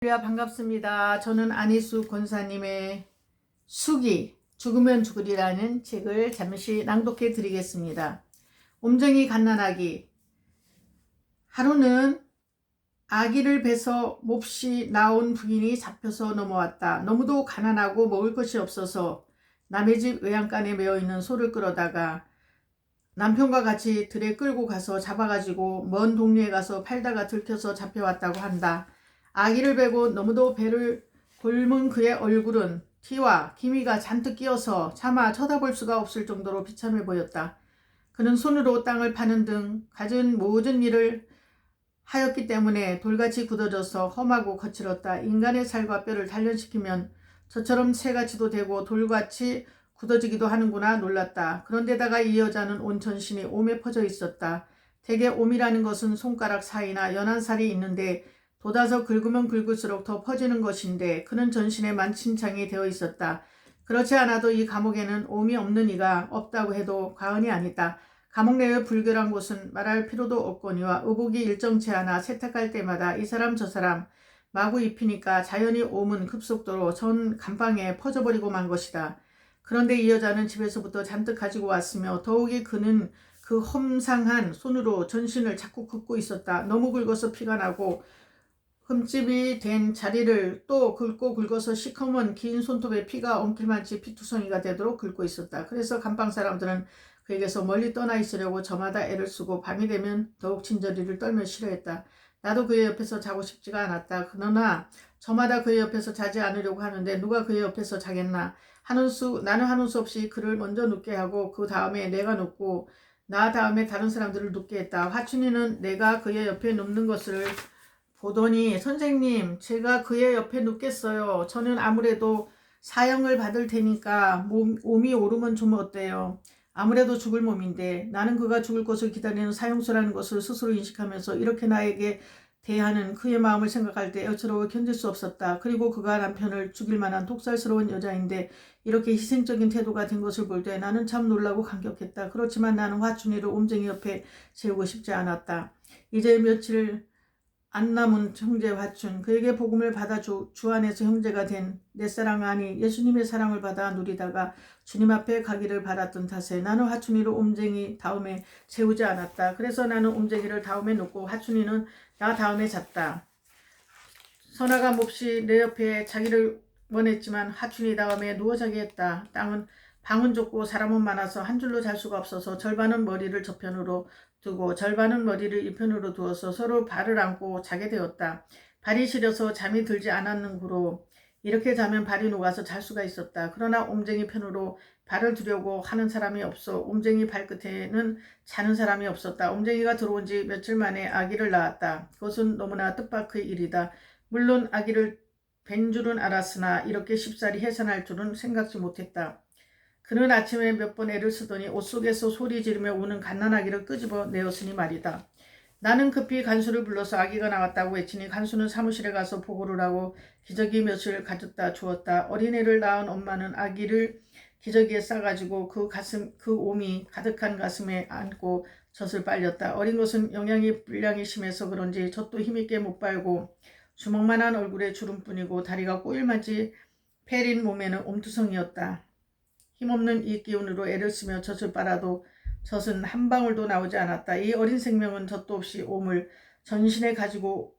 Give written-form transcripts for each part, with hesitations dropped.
반갑습니다. 저는 안희수 권사님의 수기, 죽으면 죽으리라는 책을 잠시 낭독해 드리겠습니다. 옴정이 갓난아기. 하루는 아기를 배서 몹시 나온 부인이 잡혀서 넘어왔다. 너무도 가난하고 먹을 것이 없어서 남의 집 외양간에 메어있는 소를 끌어다가 남편과 같이 들에 끌고 가서 잡아가지고 먼 동네에 가서 팔다가 들켜서 잡혀왔다고 한다. 아기를 베고 너무도 배를 곪은 그의 얼굴은 티와 기미가 잔뜩 끼어서 차마 쳐다볼 수가 없을 정도로 비참해 보였다. 그는 손으로 땅을 파는 등 갖은 모든 일을 하였기 때문에 돌같이 굳어져서 험하고 거칠었다. 인간의 살과 뼈를 단련시키면 저처럼 새같이도 되고 돌같이 굳어지기도 하는구나 놀랐다. 그런데다가 이 여자는 온 전신이 옴에 퍼져 있었다. 대개 옴이라는 것은 손가락 사이나 연한 살이 있는데 돋아서 긁으면 긁을수록 더 퍼지는 것인데 그는 전신에 만신창이 되어 있었다. 그렇지 않아도 이 감옥에는 옴이 없는 이가 없다고 해도 과언이 아니다. 감옥 내의 불결한 곳은 말할 필요도 없거니와 의복이 일정치 않아 세탁할 때마다 이 사람 저 사람 마구 입히니까 자연히 옴은 급속도로 전 감방에 퍼져버리고 만 것이다. 그런데 이 여자는 집에서부터 잔뜩 가지고 왔으며 더욱이 그는 그 험상한 손으로 전신을 자꾸 긁고 있었다. 너무 긁어서 피가 나고 흠집이 된 자리를 또 긁고 긁어서 시커먼 긴 손톱에 피가 엉킬만치 피투성이가 되도록 긁고 있었다. 그래서 감방 사람들은 그에게서 멀리 떠나 있으려고 저마다 애를 쓰고 밤이 되면 더욱 진저리를 떨며 싫어했다. 나도 그의 옆에서 자고 싶지가 않았다. 그러나 저마다 그의 옆에서 자지 않으려고 하는데 누가 그의 옆에서 자겠나. 나는 하는 수 없이 그를 먼저 눕게 하고 그 다음에 내가 눕고 나 다음에 다른 사람들을 눕게 했다. 화춘이는 내가 그의 옆에 눕는 것을 보더니 선생님 제가 그의 옆에 눕겠어요. 저는 아무래도 사형을 받을 테니까 몸이 오르면 좀 어때요? 아무래도 죽을 몸인데 나는 그가 죽을 것을 기다리는 사형수라는 것을 스스로 인식하면서 이렇게 나에게 대하는 그의 마음을 생각할 때 애처로워 견딜 수 없었다. 그리고 그가 남편을 죽일 만한 독살스러운 여자인데 이렇게 희생적인 태도가 된 것을 볼 때 나는 참 놀라고 감격했다. 그렇지만 나는 화춘이를 옴쟁이 옆에 세우고 싶지 않았다. 이제 며칠 안 남은 형제 화춘, 그에게 복음을 받아 주 안에서 형제가 된 내 사랑 아니 예수님의 사랑을 받아 누리다가 주님 앞에 가기를 바랐던 탓에 나는 화춘이를 옴쟁이 다음에 세우지 않았다. 그래서 나는 옴쟁이를 다음에 놓고 화춘이는 나 다음에 잤다. 선아가 몹시 내 옆에 자기를 원했지만 화춘이 다음에 누워 자기 했다. 방은 좁고 사람은 많아서 한 줄로 잘 수가 없어서 절반은 머리를 저편으로 두고 절반은 머리를 이편으로 두어서 서로 발을 안고 자게 되었다. 발이 시려서 잠이 들지 않았는구로 이렇게 자면 발이 녹아서 잘 수가 있었다. 그러나 옴쟁이 편으로 발을 두려고 하는 사람이 없어 옴쟁이 발끝에는 자는 사람이 없었다. 옴쟁이가 들어온 지 며칠 만에 아기를 낳았다. 그것은 너무나 뜻밖의 일이다. 물론 아기를 뵌 줄은 알았으나 이렇게 쉽사리 해산할 줄은 생각지 못했다. 그는 아침에 몇 번 애를 쓰더니 옷 속에서 소리 지르며 우는 갓난아기를 끄집어 내었으니 말이다. 나는 급히 간수를 불러서 아기가 나왔다고 외치니 간수는 사무실에 가서 보고를 하고 기저귀 몇을 가져다 주었다. 어린애를 낳은 엄마는 아기를 기저귀에 싸가지고 그 옴이 가득한 가슴에 안고 젖을 빨렸다. 어린 것은 영양이 심해서 그런지 젖도 힘있게 못 빨고 주먹만한 얼굴에 주름뿐이고 다리가 꼬일만치 패린 몸에는 옴투성이었다. 힘없는 이 기운으로 애를 쓰며 젖을 빨아도 젖은 한 방울도 나오지 않았다. 이 어린 생명은 젖도 없이 옴을 전신에 가지고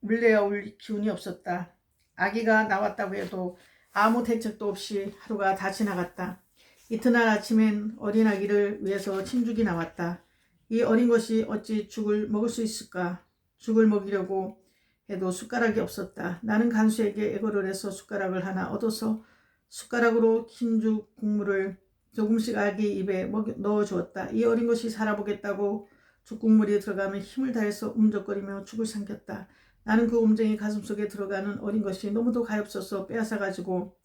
물레어올 기운이 없었다. 아기가 나왔다고 해도 아무 대책도 없이 하루가 다 지나갔다. 이튿날 아침엔 어린 아기를 위해서 침죽이 나왔다. 이 어린 것이 어찌 죽을 먹을 수 있을까? 죽을 먹이려고 해도 숟가락이 없었다. 나는 간수에게 애걸을 해서 숟가락을 하나 얻어서 숟가락으로 흰죽 국물을 조금씩 아기 입에 넣어주었다. 이 어린 것이 살아보겠다고 죽국물이 들어가면 힘을 다해서 움적거리며 죽을 삼켰다. 나는 그 옴쟁이 가슴속에 들어가는 어린 것이 너무도 가엾어서 빼앗아가지고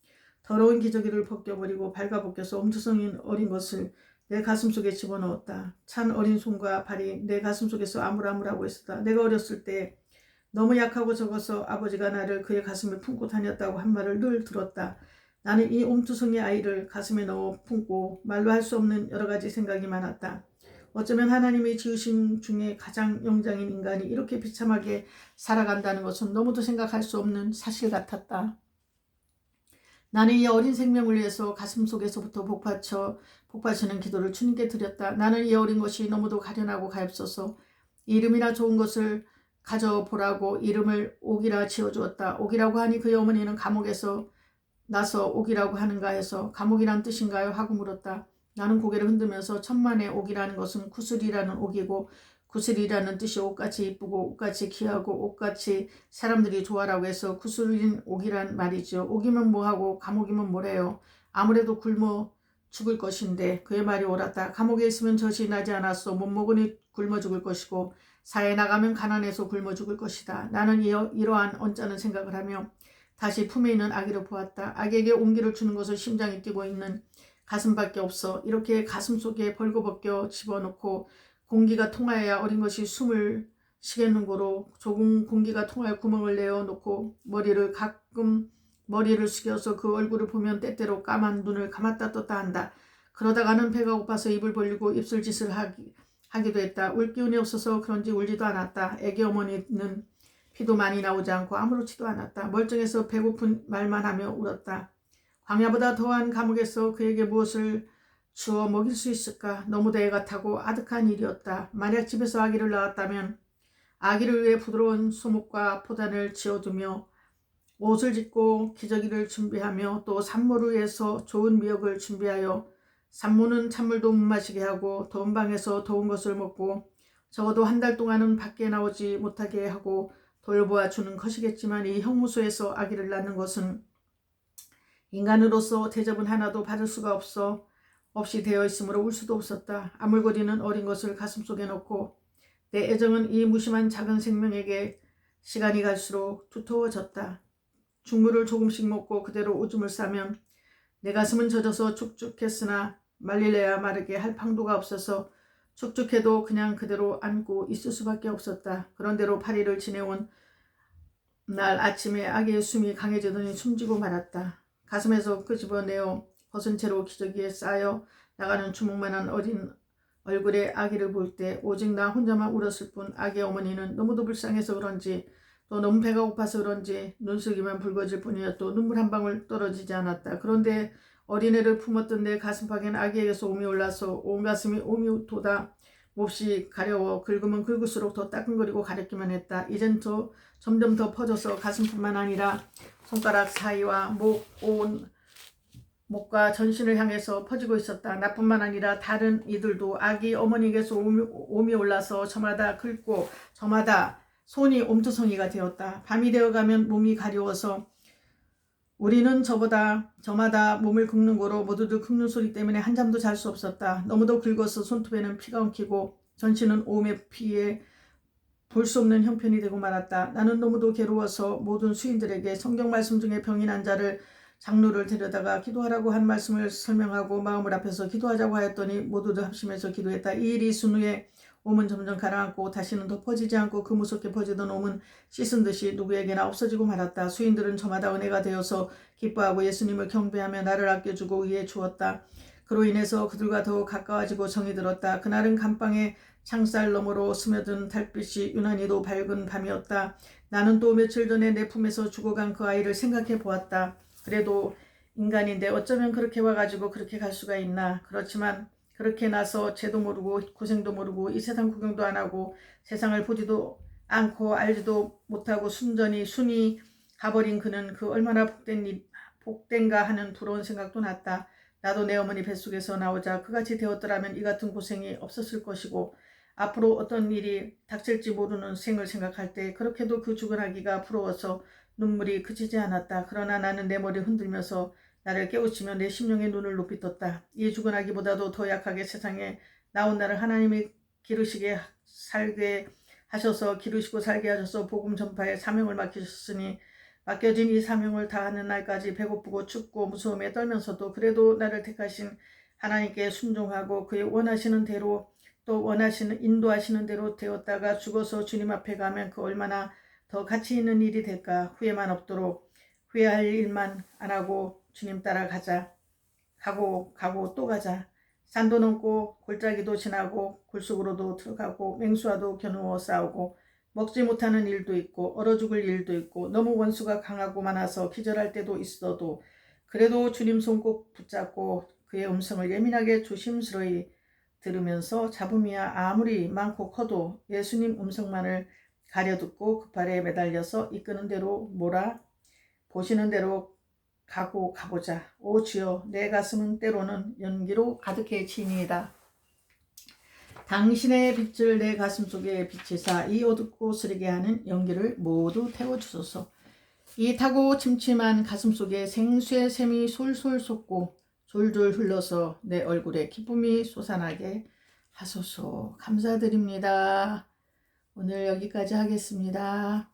더러운 기저귀를 벗겨버리고 발가벗겨서 옴투성인 어린 것을 내 가슴속에 집어넣었다. 찬 어린 손과 발이 내 가슴속에서 아물아물하고 있었다. 내가 어렸을 때 너무 약하고 적어서 아버지가 나를 그의 가슴에 품고 다녔다고 한 말을 늘 들었다. 나는 이 옴투성이 아이를 가슴에 넣어 품고 말로 할 수 없는 여러 가지 생각이 많았다. 어쩌면 하나님의 지으심 중에 가장 영장인 인간이 이렇게 비참하게 살아간다는 것은 너무도 생각할 수 없는 사실 같았다. 나는 이 어린 생명을 위해서 가슴속에서부터 복받치는 기도를 주님께 드렸다. 나는 이 어린 것이 너무도 가련하고 가엾어서 이름이나 좋은 것을 가져보라고 이름을 옥이라 지어주었다. 옥이라고 하니 그의 어머니는 감옥에서 나서 옥이라고 하는가 해서 감옥이란 뜻인가요? 하고 물었다. 나는 고개를 흔들면서 천만의 옥이라는 것은 구슬이라는 옥이고 구슬이라는 뜻이 옷같이 이쁘고 옷같이 귀하고 옷같이 사람들이 좋아라고 해서 구슬인 옥이란 말이죠. 옥이면 뭐하고 감옥이면 뭐래요. 아무래도 굶어 죽을 것인데 그의 말이 옳았다. 감옥에 있으면 젖이 나지 않았어. 못 먹으니 굶어 죽을 것이고 사회에 나가면 가난해서 굶어 죽을 것이다. 나는 이러한 언짢은 생각을 하며 다시 품에 있는 아기를 보았다. 아기에게 온기를 주는 것을 심장이 뛰고 있는 가슴밖에 없어. 이렇게 가슴 속에 벌거벗겨 집어넣고 공기가 통하여야 어린 것이 숨을 쉬겠는고로 조금 공기가 통할 구멍을 내어놓고 머리를 숙여서 그 얼굴을 보면 때때로 까만 눈을 감았다 떴다 한다. 그러다가는 배가 고파서 입을 벌리고 입술짓을 하기도 했다. 울 기운이 없어서 그런지 울지도 않았다. 애기 어머니는 피도 많이 나오지 않고 아무렇지도 않았다. 멀쩡해서 배고픈 말만 하며 울었다. 광야보다 더한 감옥에서 그에게 무엇을 주어 먹일 수 있을까? 너무도 애가 타고 아득한 일이었다. 만약 집에서 아기를 낳았다면 아기를 위해 부드러운 소목과 포단을 지어두며 옷을 짓고 기저귀를 준비하며 또 산모를 위해서 좋은 미역을 준비하여 산모는 찬물도 못 마시게 하고 더운 방에서 더운 것을 먹고 적어도 한 달 동안은 밖에 나오지 못하게 하고 돌보아 주는 것이겠지만 이 형무소에서 아기를 낳는 것은 인간으로서 대접은 하나도 받을 수가 없이 되어 있으므로 울 수도 없었다. 아물거리는 어린 것을 가슴속에 넣고 내 애정은 이 무심한 작은 생명에게 시간이 갈수록 두터워졌다. 죽물을 조금씩 먹고 그대로 오줌을 싸면 내 가슴은 젖어서 축축했으나 말릴래야 마르게 할 방도가 없어서 축축해도 그냥 그대로 안고 있을 수밖에 없었다. 그런대로 8일을 지내온 날 아침에 아기의 숨이 강해지더니 숨지고 말았다. 가슴에서 끄집어내어 벗은 채로 기저귀에 쌓여 나가는 주먹만한 어린 얼굴의 아기를 볼 때 오직 나 혼자만 울었을 뿐 아기의 어머니는 너무도 불쌍해서 그런지 또 너무 배가 고파서 그런지 눈속이만 붉어질 뿐이었고 눈물 한 방울 떨어지지 않았다. 그런데 어린애를 품었던 내 가슴팍엔 아기에게서 옴이 올라서 온 가슴이 옴이 돋아 몹시 가려워 긁으면 긁을수록 더 따끔거리고 가렵기만 했다. 이젠 점점 더 퍼져서 가슴뿐만 아니라 손가락 사이와 목과 전신을 향해서 퍼지고 있었다. 나뿐만 아니라 다른 이들도 아기 어머니에게서 옴이 올라서 저마다 긁고 저마다 손이 옴투성이가 되었다. 밤이 되어가면 몸이 가려워서 우리는 저마다 몸을 긁는 거로 모두들 긁는 소리 때문에 한잠도 잘 수 없었다. 너무도 긁어서 손톱에는 피가 엉키고 전신은 오음에 피에 볼 수 없는 형편이 되고 말았다. 나는 너무도 괴로워서 모든 수인들에게 성경 말씀 중에 병이 난 자를 장로를 데려다가 기도하라고 한 말씀을 설명하고 마음을 앞에서 기도하자고 하였더니 모두들 합심해서 기도했다. 이 일이 있은 후에 옴은 점점 가라앉고 다시는 더 퍼지지 않고 그 무섭게 퍼지던 옴은 씻은 듯이 누구에게나 없어지고 말았다. 수인들은 저마다 은혜가 되어서 기뻐하고 예수님을 경배하며 나를 아껴주고 의해 주었다. 그로 인해서 그들과 더욱 가까워지고 정이 들었다. 그날은 감방의 창살 너머로 스며든 달빛이 유난히도 밝은 밤이었다. 나는 또 며칠 전에 내 품에서 죽어간 그 아이를 생각해 보았다. 그래도 인간인데 어쩌면 그렇게 와가지고 그렇게 갈 수가 있나. 그렇지만 그렇게 나서 죄도 모르고 고생도 모르고 이 세상 구경도 안 하고 세상을 보지도 않고 알지도 못하고 순이 가버린 그는 그 얼마나 복된가 하는 부러운 생각도 났다. 나도 내 어머니 뱃속에서 나오자 그같이 되었더라면 이 같은 고생이 없었을 것이고 앞으로 어떤 일이 닥칠지 모르는 생을 생각할 때 그렇게도 그 죽은 아기가 부러워서 눈물이 그치지 않았다. 그러나 나는 내 머리를 흔들면서 나를 깨우치며 내 심령의 눈을 높이 떴다. 이 죽은 아기보다도 더 약하게 세상에 나온 나를 하나님이 기르시고 살게 하셔서 복음 전파에 사명을 맡기셨으니 맡겨진 이 사명을 다하는 날까지 배고프고 춥고 무서움에 떨면서도 그래도 나를 택하신 하나님께 순종하고 그의 원하시는 대로 또 인도하시는 대로 되었다가 죽어서 주님 앞에 가면 그 얼마나 더 가치 있는 일이 될까. 후회만 없도록 후회할 일만 안 하고 주님 따라 가자. 가고 또 가자. 산도 넘고 골짜기도 지나고 굴속으로도 들어가고 맹수와도 겨누어 싸우고 먹지 못하는 일도 있고 얼어 죽을 일도 있고 너무 원수가 강하고 많아서 기절할 때도 있어도 그래도 주님 손 꼭 붙잡고 그의 음성을 예민하게 조심스러이 들으면서 잡음이 아무리 많고 커도 예수님 음성만을 가려듣고 그 팔에 매달려서 이끄는 대로 몰아 보시는 대로 가보자. 오 주여, 내 가슴은 때로는 연기로 가득해지니이다. 당신의 빛을 내 가슴 속에 비치사 이 어둡고 쓰리게 하는 연기를 모두 태워주소서. 이 타고 침침한 가슴 속에 생수의 샘이 솔솔 솟고 졸졸 흘러서 내 얼굴에 기쁨이 솟아나게 하소서. 감사드립니다. 오늘 여기까지 하겠습니다.